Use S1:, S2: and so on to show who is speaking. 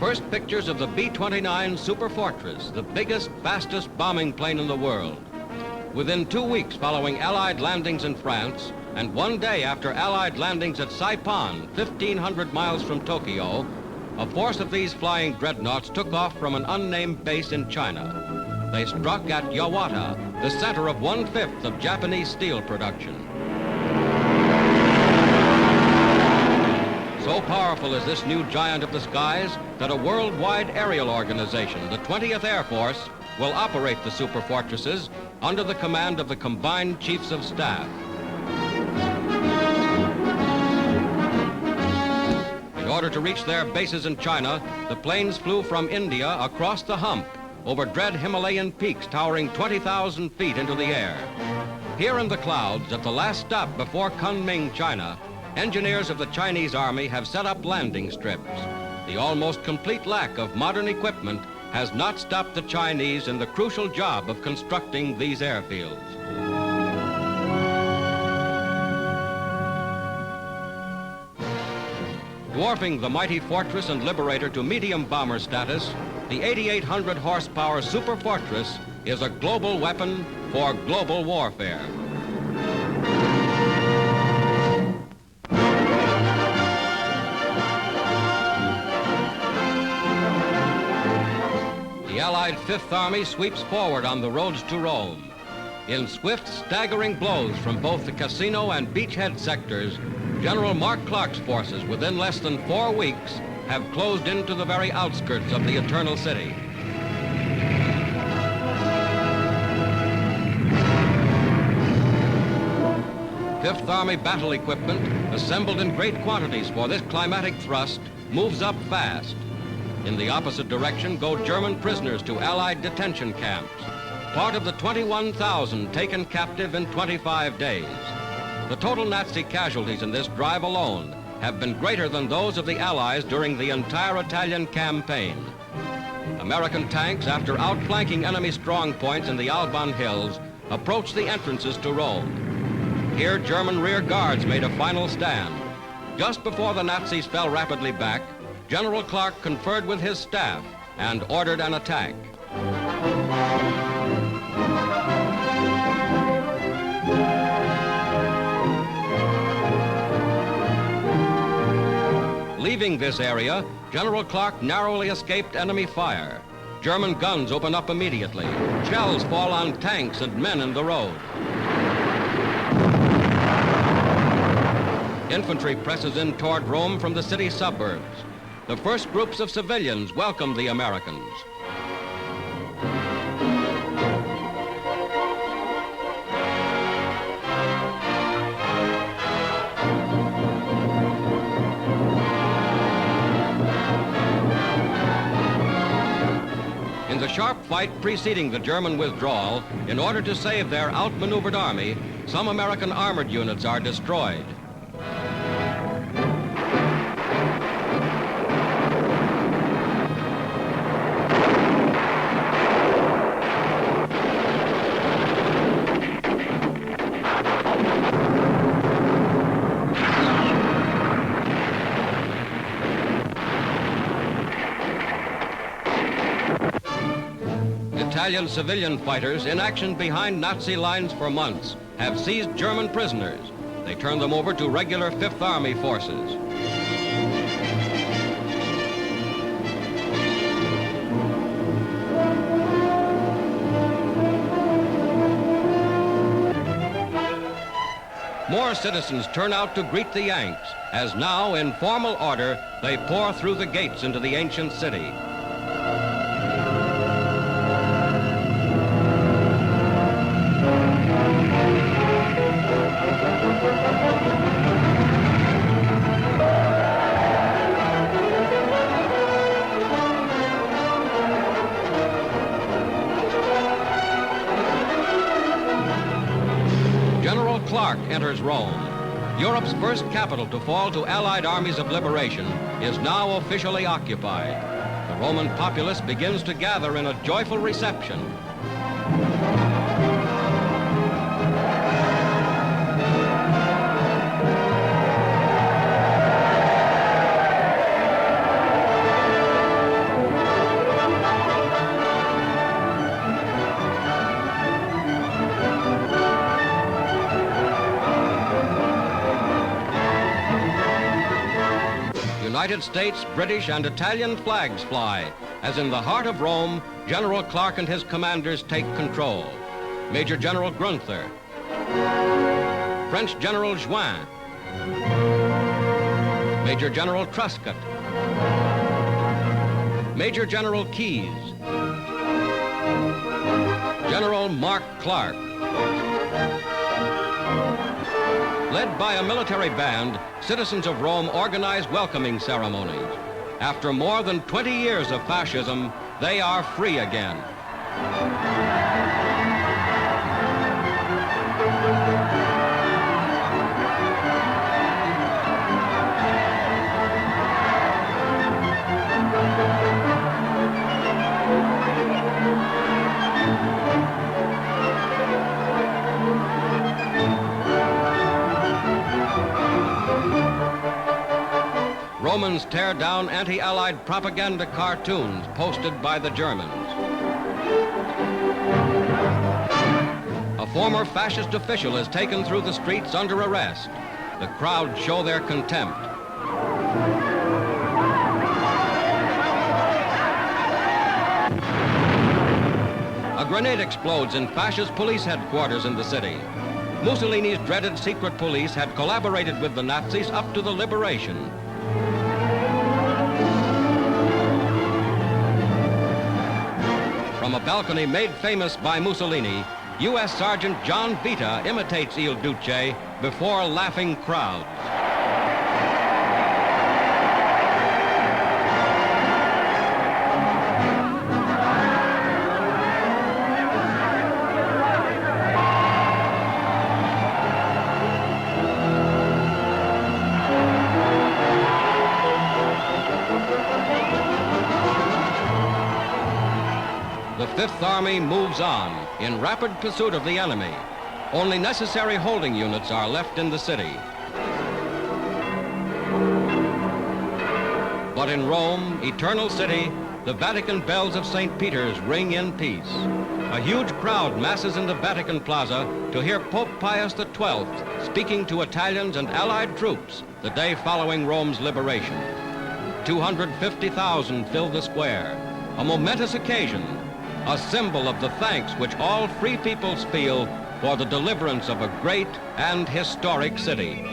S1: First pictures of the B-29 Superfortress, the biggest, fastest bombing plane in the world. Within 2 weeks following Allied landings in France, and 1 day after Allied landings at Saipan, 1,500 miles from Tokyo, a force of these flying dreadnoughts took off from an unnamed base in China. They struck at Yawata, the center of 1/5 of Japanese steel production. So powerful is this new giant of the skies that a worldwide aerial organization, the 20th Air Force, will operate the superfortresses under the command of the combined chiefs of staff. In order to reach their bases in China, the planes flew from India across the hump over dread Himalayan peaks towering 20,000 feet into the air. Here in the clouds, at the last stop before Kunming, China, engineers of the Chinese Army have set up landing strips. The almost complete lack of modern equipment has not stopped the Chinese in the crucial job of constructing these airfields. Dwarfing the mighty Fortress and Liberator to medium bomber status, the 8,800 horsepower Superfortress is a global weapon for global warfare. The Allied Fifth Army sweeps forward on the roads to Rome. In swift, staggering blows from both the Casino and Beachhead sectors, General Mark Clark's forces, within less than 4 weeks, have closed into the very outskirts of the Eternal City. Fifth Army battle equipment, assembled in great quantities for this climatic thrust, moves up fast. In the opposite direction go German prisoners to Allied detention camps, part of the 21,000 taken captive in 25 days. The total Nazi casualties in this drive alone have been greater than those of the Allies during the entire Italian campaign. American tanks, after outflanking enemy strong points in the Alban Hills, approached the entrances to Rome. Here, German rear guards made a final stand. Just before the Nazis fell rapidly back, General Clark conferred with his staff and ordered an attack. Leaving this area, General Clark narrowly escaped enemy fire. German guns open up immediately. Shells fall on tanks and men in the road. Infantry presses in toward Rome from the city suburbs. The first groups of civilians welcome the Americans. In the sharp fight preceding the German withdrawal, in order to save their outmaneuvered army, some American armored units are destroyed. Italian civilian fighters, in action behind Nazi lines for months, have seized German prisoners. They turn them over to regular Fifth Army forces. More citizens turn out to greet the Yanks, as now, in formal order, they pour through the gates into the ancient city. General Clark enters Rome. Europe's first capital to fall to Allied armies of liberation is now officially occupied. The Roman populace begins to gather in a joyful reception. United States, British, and Italian flags fly, as in the heart of Rome, General Clark and his commanders take control. Major General Gruenther, French General Juin, Major General Truscott, Major General Keyes, General Mark Clark. Led by a military band, citizens of Rome organize welcoming ceremonies. After more than 20 years of fascism, they are free again. Romans tear down anti-Allied propaganda cartoons posted by the Germans. A former fascist official is taken through the streets under arrest. The crowd show their contempt. A grenade explodes in fascist police headquarters in the city. Mussolini's dreaded secret police had collaborated with the Nazis up to the liberation. From a balcony made famous by Mussolini, U.S. Sergeant John Vita imitates Il Duce before laughing crowds. The Fifth Army moves on in rapid pursuit of the enemy. Only necessary holding units are left in the city. But in Rome, eternal city, the Vatican bells of St. Peter's ring in peace. A huge crowd masses in the Vatican Plaza to hear Pope Pius XII speaking to Italians and Allied troops the day following Rome's liberation. 250,000 fill the square, a momentous occasion, a symbol of the thanks which all free peoples feel for the deliverance of a great and historic city.